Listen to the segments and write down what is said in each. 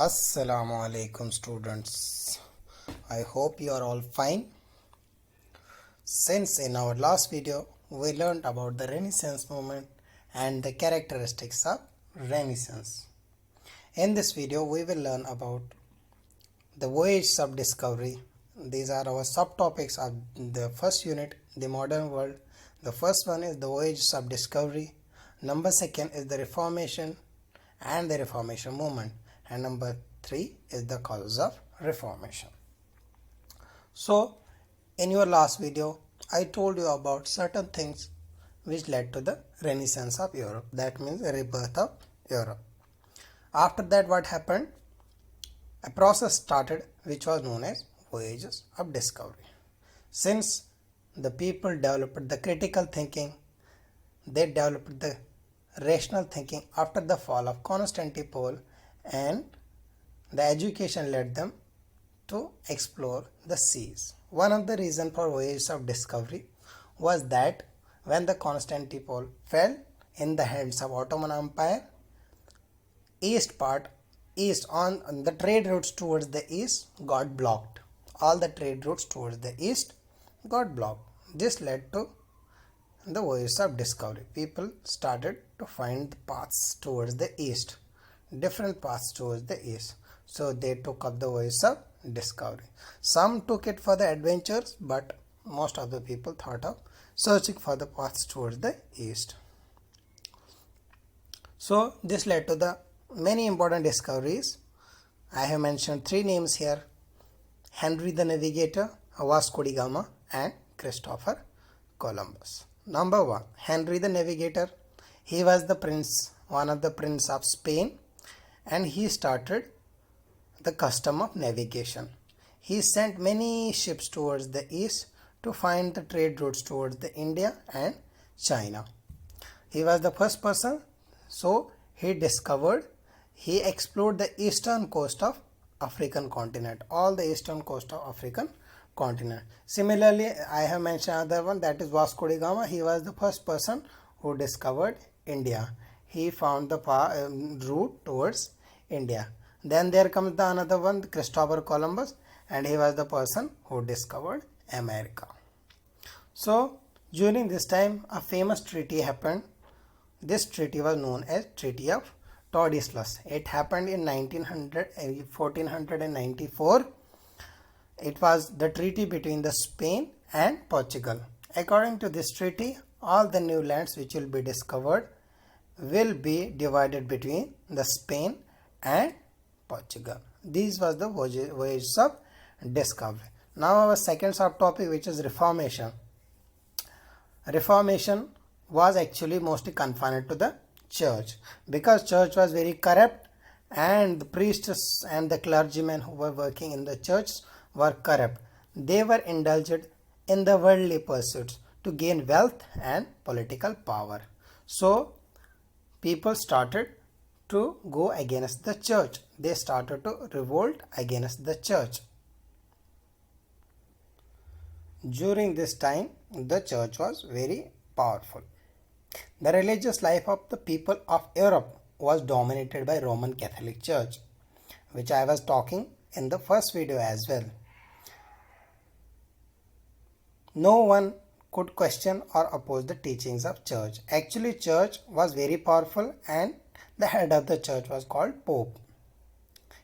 Assalamu alaikum students. I hope you are all fine. Since in our last video we learned about the Renaissance movement and the characteristics of Renaissance. In this video we will learn about the Voyages of Discovery. These are our subtopics of the first unit, the modern world. The first one is the Voyages of Discovery. Number second is the Reformation and the Reformation movement. And number 3 is the causes of reformation. So in your last video I told you about certain things which led to the Renaissance of Europe, that means the rebirth of Europe. After that, what happened? A process started which was known as Voyages of Discovery. Since the people developed the critical thinking, they developed the rational thinking after the fall of Constantinople, and the education led them to explore the seas. One of the reasons for Voyages of Discovery was that when the Constantinople fell in the hands of Ottoman Empire, east on the trade routes towards the east got blocked. All the trade routes towards the east got blocked. This led to the Voyages of Discovery. People started to find the paths towards the east, different paths towards the east. So they took up the Voyages of Discovery. Some took it for the adventures, but most of the people thought of searching for the paths towards the east. So this led to the many important discoveries. I have mentioned 3 names here: Henry the Navigator, Vasco da Gama, and Christopher Columbus. Number 1, Henry the Navigator. He was the prince, one of the prince of Spain, and he started the custom of navigation. He sent many ships towards the east to find the trade routes towards the India and China. He was the first person, so he explored the eastern coast of African continent, all the eastern coast of African continent. Similarly, I have mentioned another one, that is Vasco da Gama. He was the first person who discovered India. He found the route towards India. Then there comes the another one, Christopher Columbus, and he was the person who discovered America. So during this time a famous treaty happened. This treaty was known as Treaty of Tordesillas. It happened in 1494. It was the treaty between the Spain and Portugal. According to this treaty, all the new lands which will be discovered will be divided between the Spain and Portugal. This was the Voyages of Discovery. Now our second subtopic, which is Reformation. Reformation was actually mostly confined to the church, because church was very corrupt and the priests and the clergymen who were working in the church were corrupt. They were indulged in the worldly pursuits to gain wealth and political power. So people started to go against the church. They started to revolt against the church. During this time, the church was very powerful. The religious life of the people of Europe was dominated by Roman Catholic Church, which I was talking in the first video as well. No one could question or oppose the teachings of church. Actually, church was very powerful, and the head of the church was called Pope.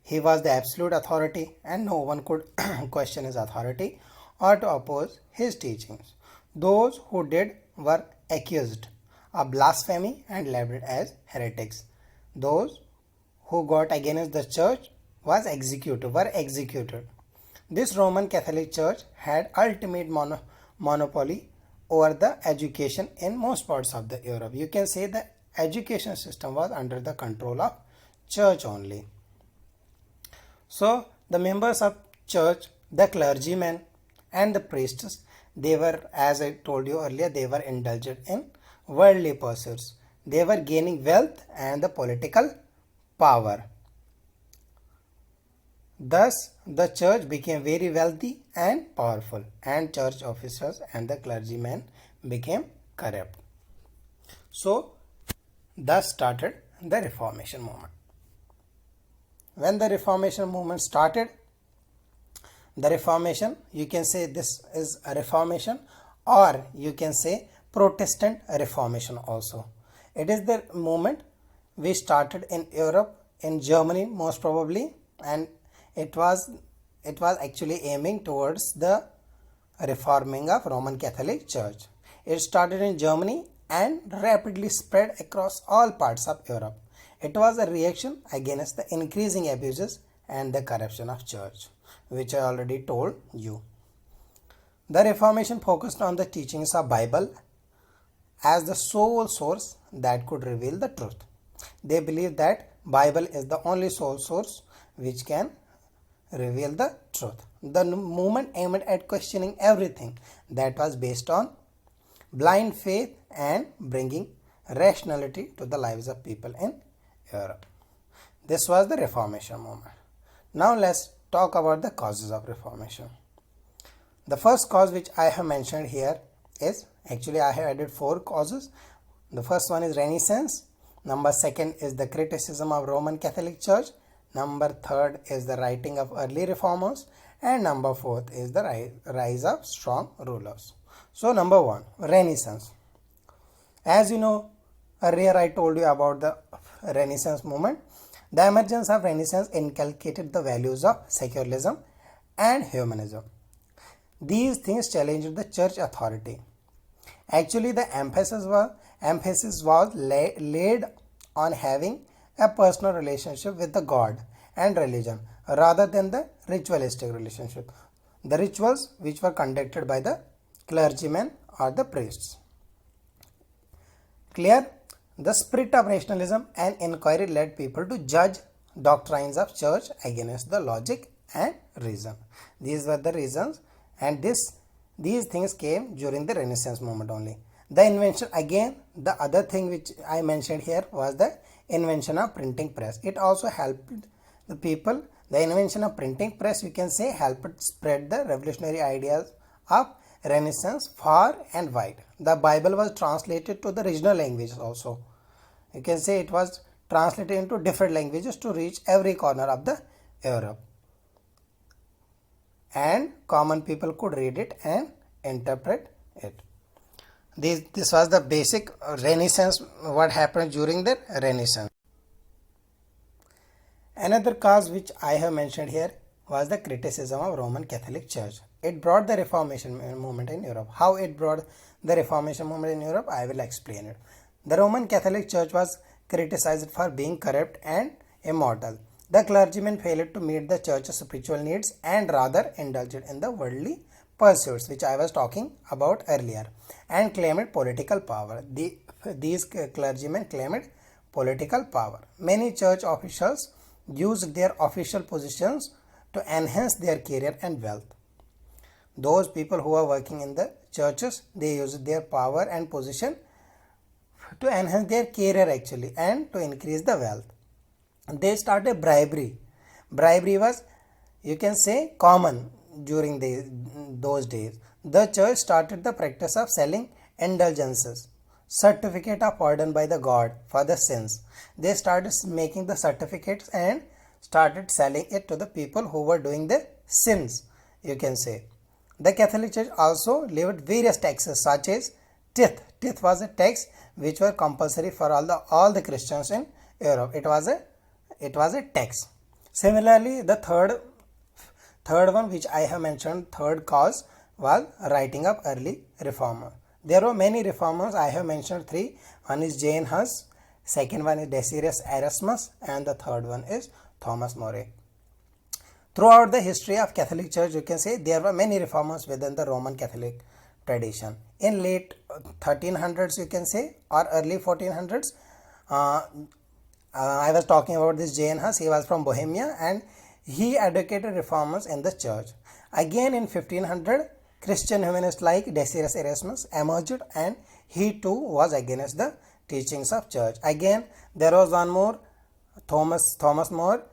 He was the absolute authority, and no one could question his authority or to oppose his teachings. Those who did were accused of blasphemy and labeled as heretics. Those who got against the church were executed. This Roman Catholic Church had ultimate monopoly over the education in most parts of the Europe. You can say the education system was under the control of church only. So the members of church, the clergymen and the priests, they were, as I told you earlier, they were indulged in worldly pursuits. They were gaining wealth and the political power. Thus the church became very wealthy and powerful, and church officers and the clergymen became corrupt. So thus started the Reformation movement. when the Reformation movement started, the Reformation, you can say this is a Reformation, or you can say Protestant Reformation also. It is the movement which started in Europe, in Germany most probably, and it was actually aiming towards the reforming of Roman Catholic Church. It started in Germany and rapidly spread across all parts of Europe. It was a reaction against the increasing abuses and the corruption of church, which I already told you. The Reformation focused on the teachings of Bible as the sole source that could reveal the truth. They believed that Bible is the only sole source which can reveal the truth. The movement aimed at questioning everything that was based on blind faith and bringing rationality to the lives of people in Europe. This was the Reformation movement. Now let's talk about the causes of Reformation. The first cause which I have mentioned here is, actually I have added 4 causes. The first one is Renaissance. Number 2 is the criticism of Roman Catholic Church. Number 3 is the writing of early reformers. And number 4 is the rise of strong rulers. So number 1, Renaissance. As you know, earlier I told you about the Renaissance movement. The emergence of Renaissance inculcated the values of secularism and humanism. These things challenged the church authority. Actually, the emphasis was laid on having a personal relationship with the God and religion rather than the ritualistic relationship. The rituals which were conducted by the clergymen or the priests. Clear? The spirit of rationalism and inquiry led people to judge doctrines of church against the logic and reason. These were the reasons, and these things came during the Renaissance movement only. The invention, again, the other thing which I mentioned here was the invention of printing press. It also helped the people. The invention of printing press, you can say, helped spread the revolutionary ideas of Renaissance far and wide. The Bible was translated to the regional languages also. You can say it was translated into different languages to reach every corner of the Europe. And common people could read it and interpret it. This was the basic Renaissance, what happened during the Renaissance. Another cause which I have mentioned here was the criticism of Roman Catholic Church. It brought the Reformation movement in Europe. How it brought the Reformation movement in Europe, I will explain it. The Roman Catholic Church was criticized for being corrupt and immoral. The clergymen failed to meet the church's spiritual needs and rather indulged in the worldly pursuits, which I was talking about earlier, and claimed political power. These clergymen claimed political power. Many church officials used their official positions to enhance their career and wealth. Those people who are working in the churches, they used their power and position to enhance their career actually and to increase the wealth. They started bribery. Bribery was, you can say, common during those days. The church started the practice of selling indulgences, certificate of pardon by the God for the sins. They started making the certificates and started selling it to the people who were doing the sins, you can say. The Catholic Church also levied various taxes such as tithe. Tithe was a tax which were compulsory for all the Christians in Europe. It was a tax. Similarly, the third one which I have mentioned, third cause, was writing of early reformer. There were many reformers. I have mentioned 3. One is Jane Hus, second one is Desiderius Erasmus, and the third one is Thomas More. Throughout the history of Catholic Church, you can say there were many reformers within the Roman Catholic tradition. In late 1300s, you can say, or early 1400s, I was talking about this Jane Hus. He was from Bohemia and he advocated reformers in the church. Again in 1500, Christian humanists like Desiderius Erasmus emerged and he too was against the teachings of church. Again, there was one more, Thomas More.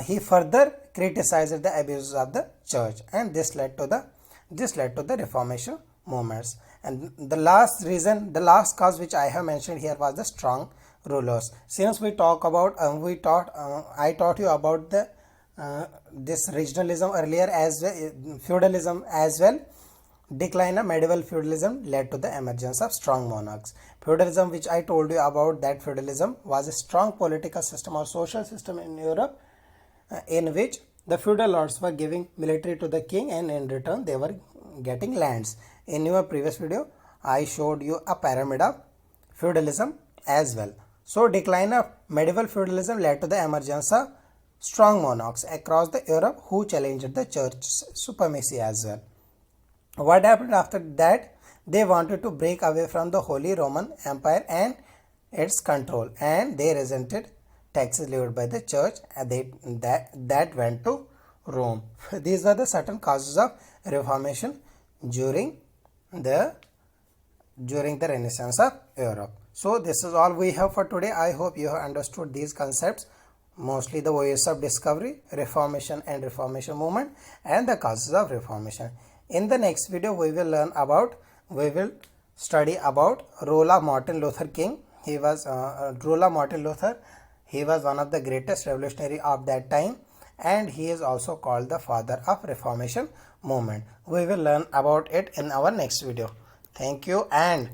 He further criticized the abuses of the church, and this led to the Reformation movements. And the last cause which I have mentioned here was the strong rulers. Since we talk about I taught you about the this regionalism earlier as well, feudalism as well. Decline of medieval feudalism led to the emergence of strong monarchs. Feudalism, which I told you about, that feudalism was a strong political system or social system in Europe in which the feudal lords were giving military to the king, and in return they were getting lands. In your previous video I showed you a pyramid of feudalism as well. So decline of medieval feudalism led to the emergence of strong monarchs across the Europe who challenged the church supremacy as well. What happened after that? They wanted to break away from the Holy Roman Empire and its control, and they resented taxes levied by the church, and that went to Rome. These are the certain causes of Reformation during the Renaissance of Europe. So this is all we have for today. I hope you have understood these concepts, mostly the Voyages of Discovery, Reformation and Reformation Movement, and the causes of Reformation. In the next video we will study about role of Martin Luther King. Role of Martin Luther. He was one of the greatest revolutionary of that time, and he is also called the father of Reformation movement. We will learn about it in our next video. Thank you, and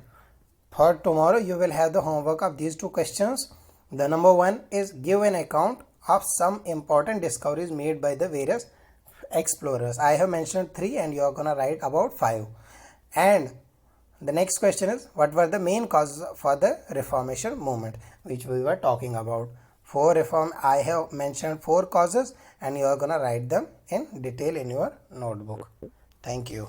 for tomorrow you will have the homework of these two questions. The number one is give an account of some important discoveries made by the various explorers. I have mentioned 3 and you are gonna write about 5. And the next question is what were the main causes for the Reformation movement, which we were talking about. I have mentioned 4 causes and you are gonna write them in detail in your notebook. Thank you.